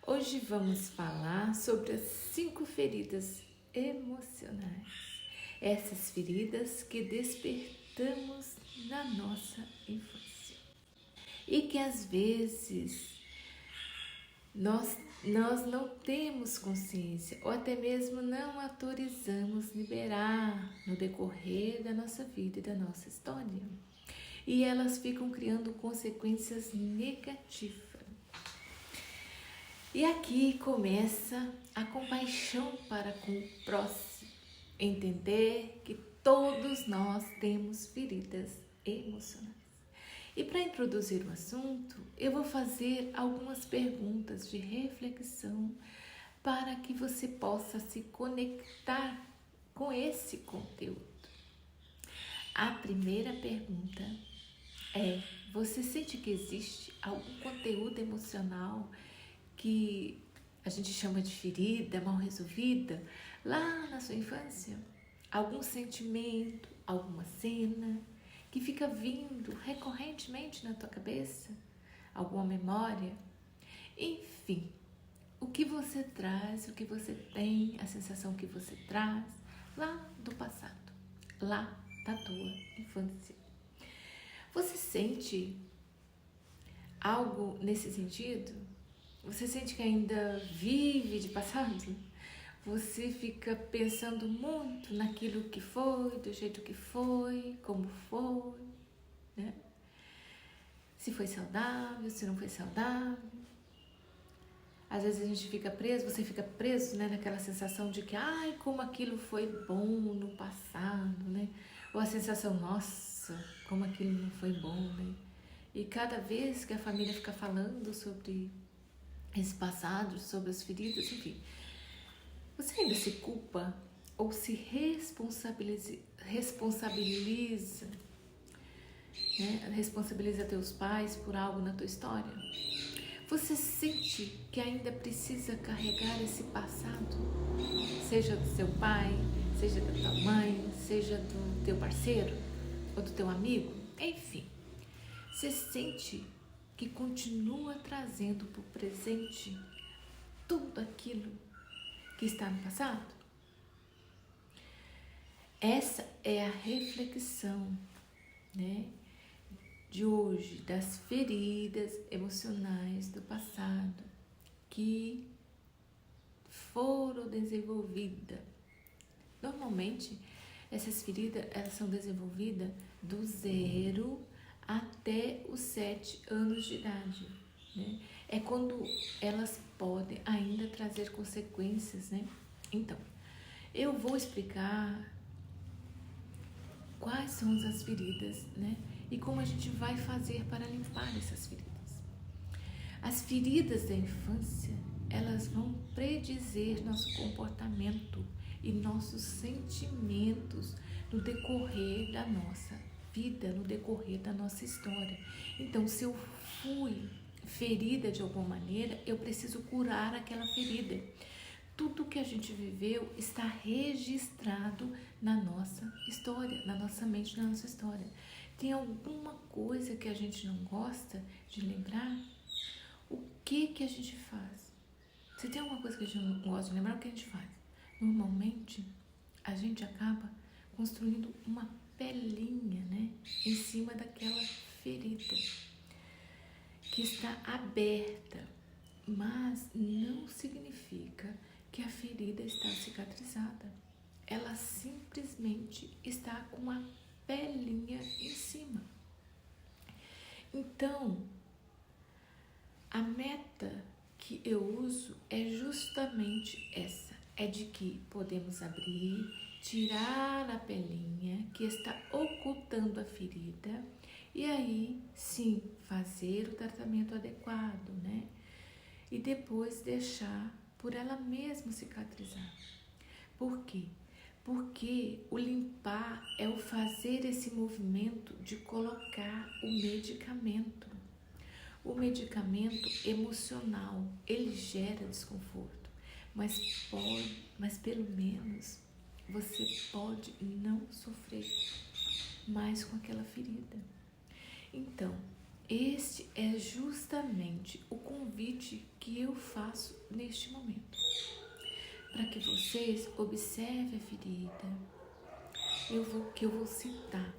Hoje vamos falar sobre as 5 feridas emocionais. Essas feridas que despertamos na nossa infância. E que às vezes nós não temos consciência ou até mesmo não autorizamos liberar no decorrer da nossa vida e da nossa história. E elas ficam criando consequências negativas. E aqui começa a compaixão para com o próximo. Entender que todos nós temos feridas emocionais. E para introduzir o assunto, eu vou fazer algumas perguntas de reflexão para que você possa se conectar com esse conteúdo. A primeira pergunta é: você sente que existe algum conteúdo emocional que a gente chama de ferida mal resolvida lá na sua infância? Algum sentimento, alguma cena que fica vindo recorrentemente na tua cabeça? Alguma memória? Enfim, o que você traz, o que você tem, a sensação que você traz lá do passado, lá da tua infância. Você sente algo nesse sentido? Você sente que ainda vive de passado? Você fica pensando muito naquilo que foi, do jeito que foi, como foi, né? Se foi saudável, se não foi saudável. Às vezes a gente fica preso, você fica preso, né, naquela sensação de que, ai, como aquilo foi bom no passado, né? Ou a sensação, nossa, como aquilo não foi bom, né? E cada vez que a família fica falando sobre esse passado, sobre as feridas, enfim, você ainda se culpa ou se responsabiliza, né? Responsabiliza teus pais por algo na tua história? Você sente que ainda precisa carregar esse passado? Seja do seu pai, seja da tua mãe, seja do teu parceiro ou do teu amigo, enfim. Você sente que continua trazendo para o presente tudo aquilo que está no passado? Essa é a reflexão, né, de hoje, das feridas emocionais do passado que foram desenvolvidas. Normalmente, essas feridas elas são desenvolvidas do 0 até os 7 anos de idade, né? É quando elas podem ainda trazer consequências, né? Então, eu vou explicar quais são as feridas, né? E como a gente vai fazer para limpar essas feridas. As feridas da infância, elas vão predizer nosso comportamento e nossos sentimentos no decorrer da nossa vida, no decorrer da nossa história. Então, se eu fui ferida de alguma maneira, eu preciso curar aquela ferida. Tudo que a gente viveu está registrado na nossa história, na nossa mente, na nossa história. Tem alguma coisa que a gente não gosta de lembrar? O que a gente faz? Se tem alguma coisa que a gente não gosta de lembrar, o que a gente faz? Normalmente, a gente acaba construindo uma pelinha, né, em cima daquela ferida que está aberta, mas não significa que a ferida está cicatrizada. Ela simplesmente está com a pelinha em cima. Então, a meta que eu uso é justamente essa, é de que podemos abrir, tirar a pelinha que está ocultando a ferida e aí sim fazer o tratamento adequado, né? E depois deixar por ela mesma cicatrizar. Por quê? Porque o limpar é o fazer esse movimento de colocar o medicamento. O medicamento emocional, ele gera desconforto, mas pelo menos você pode não sofrer mais com aquela ferida. Então, este é justamente o convite que eu faço neste momento, para que vocês observem a ferida que eu vou citar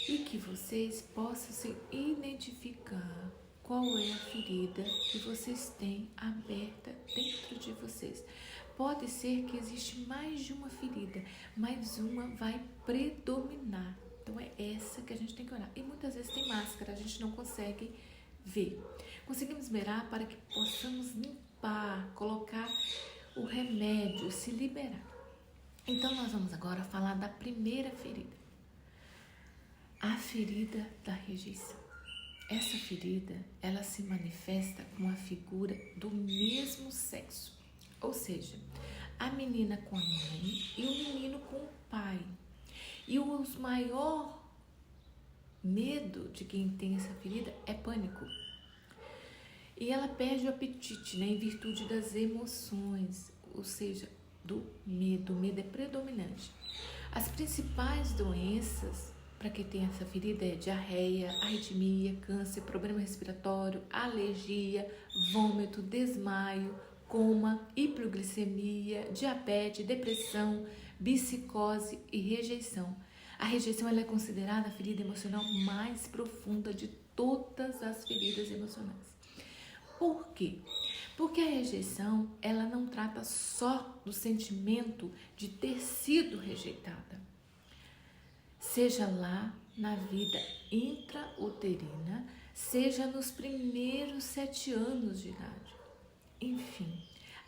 e que vocês possam se identificar qual é a ferida que vocês têm aberta dentro de vocês. Pode ser que existe mais de uma ferida, mas uma vai predominar. Então é essa que a gente tem que olhar. E muitas vezes tem máscara, a gente não consegue ver. Conseguimos mirar para que possamos limpar, colocar o remédio, se liberar. Então nós vamos agora falar da primeira ferida. A ferida da rejeição. Essa ferida, ela se manifesta com a figura do mesmo sexo. Ou seja, a menina com a mãe e o menino com o pai. E o maior medo de quem tem essa ferida é pânico. E ela perde o apetite, né, em virtude das emoções, ou seja, do medo. O medo é predominante. As principais doenças para quem tem essa ferida é diarreia, arritmia, câncer, problema respiratório, alergia, vômito, desmaio, coma, hipoglicemia, diabetes, depressão, psicose e rejeição. A rejeição ela é considerada a ferida emocional mais profunda de todas as feridas emocionais. Por quê? Porque a rejeição ela não trata só do sentimento de ter sido rejeitada, seja lá na vida intrauterina, seja nos primeiros 7 anos de idade. Enfim,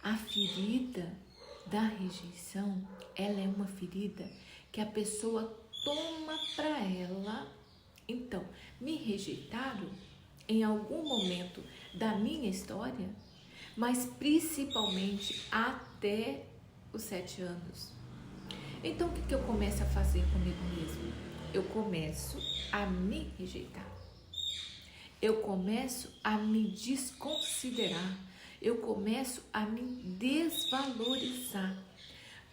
a ferida da rejeição, ela é uma ferida que a pessoa toma para ela. Então, me rejeitaram em algum momento da minha história, mas principalmente até os 7 anos. Então, o que eu começo a fazer comigo mesmo? Eu começo a me rejeitar. Eu começo a me desconsiderar. Eu começo a me desvalorizar.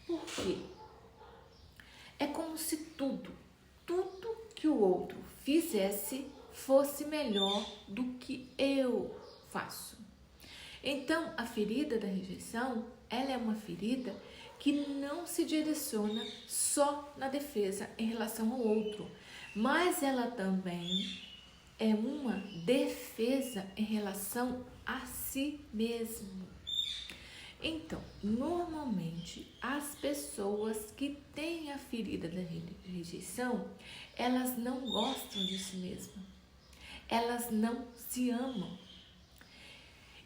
Por quê? É como se tudo que o outro fizesse fosse melhor do que eu faço. Então, a ferida da rejeição, ela é uma ferida que não se direciona só na defesa em relação ao outro, mas ela também é uma defesa em relação a si mesmo. Então, normalmente, as pessoas que têm a ferida da rejeição, elas não gostam de si mesmas, elas não se amam.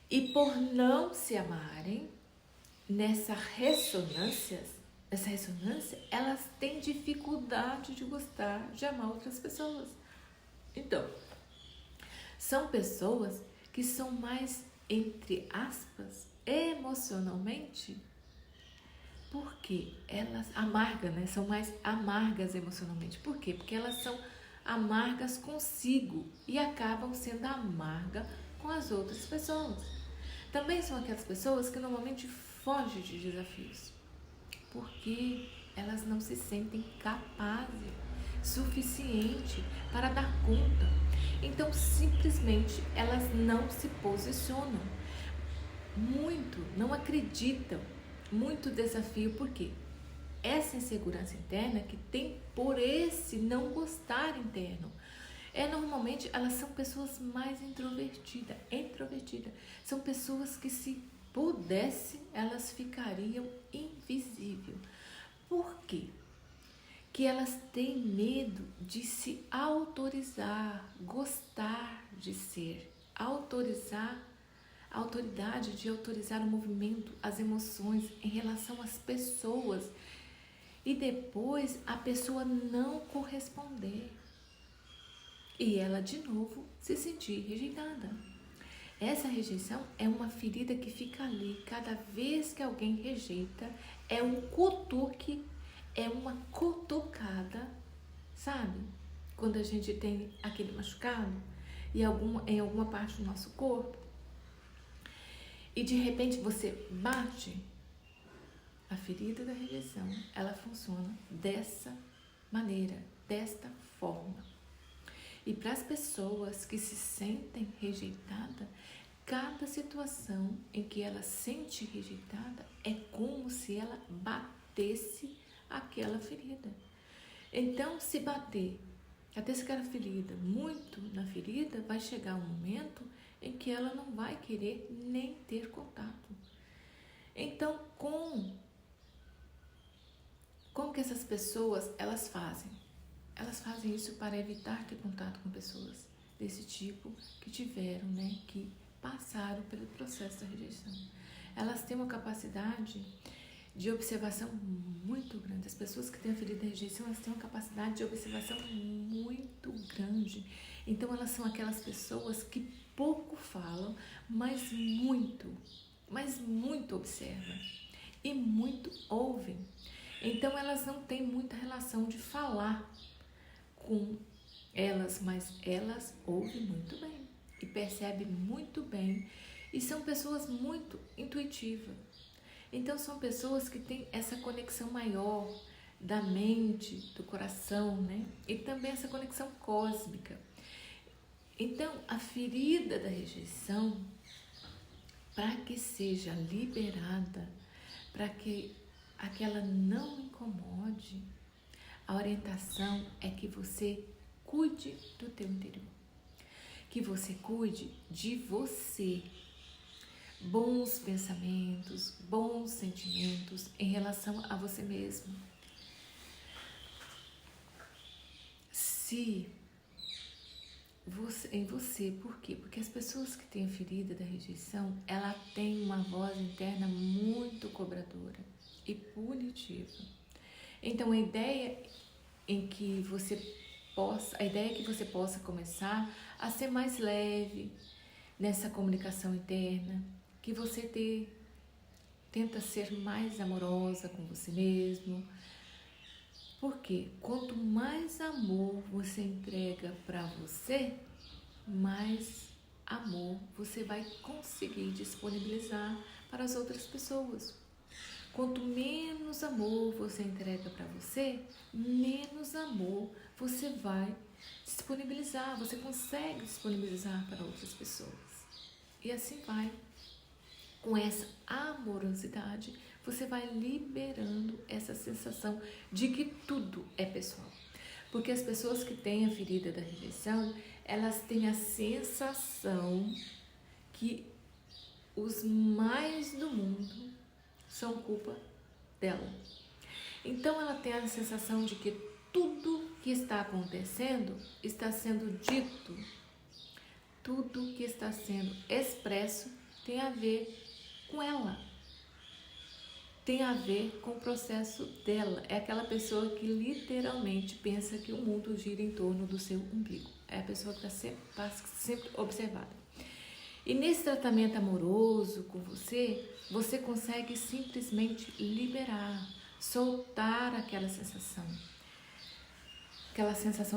E por não se amarem, nessa ressonância, elas têm dificuldade de gostar, de amar outras pessoas. Então, são pessoas que são mais, entre aspas, emocionalmente, porque elas amargas, né? São mais amargas emocionalmente. Por quê? Porque elas são amargas consigo e acabam sendo amargas com as outras pessoas. Também são aquelas pessoas que normalmente fogem de desafios, porque elas não se sentem capazes, suficiente para dar conta. Então, simplesmente, elas não se posicionam. Não acreditam. Muito desafio, porque essa insegurança interna que tem por esse não gostar interno. Normalmente elas são pessoas mais introvertidas. São pessoas que, se pudessem, elas ficariam invisíveis. Por quê? Que elas têm medo de se autorizar, gostar de ser, autorizar a autoridade de autorizar o movimento, as emoções em relação às pessoas, e depois a pessoa não corresponder e ela de novo se sentir rejeitada. Essa rejeição é uma ferida que fica ali. Cada vez que alguém rejeita, é um cutuque, é uma cutucada, sabe? Quando a gente tem aquele machucado em alguma parte do nosso corpo, e de repente você bate, a ferida da rejeição, ela funciona dessa maneira, desta forma. E para as pessoas que se sentem rejeitadas, cada situação em que ela sente rejeitada é como se ela batesse aquela ferida. Então, se bater aquela ferida muito na ferida, vai chegar um momento em que ela não vai querer nem ter contato. Então, como que essas pessoas elas fazem? Elas fazem isso para evitar ter contato com pessoas desse tipo que tiveram, que passaram pelo processo da rejeição. Elas têm uma capacidade de observação muito grande. As pessoas que têm a ferida da rejeição, elas têm uma capacidade de observação muito grande. Então, elas são aquelas pessoas que pouco falam, mas muito observam e muito ouvem. Então, elas não têm muita relação de falar com elas, mas elas ouvem muito bem e percebem muito bem e são pessoas muito intuitivas. Então, são pessoas que têm essa conexão maior da mente, do coração, e também essa conexão cósmica. Então, a ferida da rejeição, para que seja liberada, para que aquela não incomode, a orientação é que você cuide do teu interior, que você cuide de você. Bons pensamentos, bons sentimentos em relação a você mesmo. Em você, por quê? Porque as pessoas que têm a ferida da rejeição, ela tem uma voz interna muito cobradora e punitiva. Então, a ideia é que você possa começar a ser mais leve nessa comunicação interna, que você tenta ser mais amorosa com você mesmo. Porque quanto mais amor você entrega para você, mais amor você vai conseguir disponibilizar para as outras pessoas. Quanto menos amor você entrega para você, menos amor você vai disponibilizar, você consegue disponibilizar para outras pessoas. E assim vai. Com essa amorosidade, você vai liberando essa sensação de que tudo é pessoal. Porque as pessoas que têm a ferida da rejeição, elas têm a sensação que os mais do mundo são culpa dela. Então, ela tem a sensação de que tudo que está acontecendo está sendo dito, tudo que está sendo expresso tem a ver com ela, tem a ver com o processo dela. É aquela pessoa que literalmente pensa que o mundo gira em torno do seu umbigo. É a pessoa que está sempre observada. E nesse tratamento amoroso com você, você consegue simplesmente liberar, soltar aquela sensação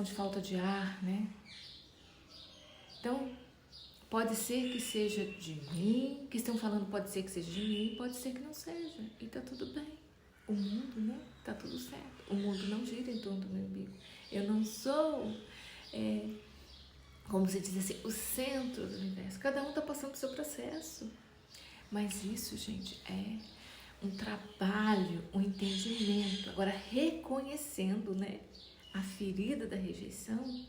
de falta de ar, Então, pode ser que seja de mim, que estão falando pode ser que seja de mim, pode ser que não seja, e tá tudo bem. O mundo, tá tudo certo. O mundo não gira em torno do meu umbigo. Eu não sou, como se diz assim, o centro do universo. Cada um tá passando pelo seu processo. Mas isso, gente, é um trabalho, um entendimento. Agora, reconhecendo, a ferida da rejeição,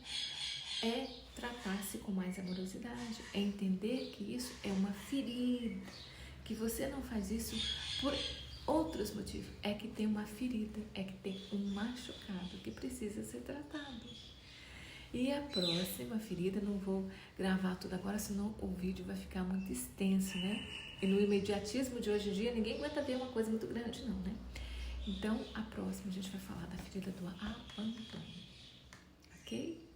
é tratar-se com mais amorosidade, é entender que isso é uma ferida, que você não faz isso por outros motivos, é que tem uma ferida, é que tem um machucado que precisa ser tratado. E a próxima ferida, não vou gravar tudo agora, senão o vídeo vai ficar muito extenso, E no imediatismo de hoje em dia, ninguém aguenta ver uma coisa muito grande, não, Então, a próxima a gente vai falar da ferida do abandono, ok?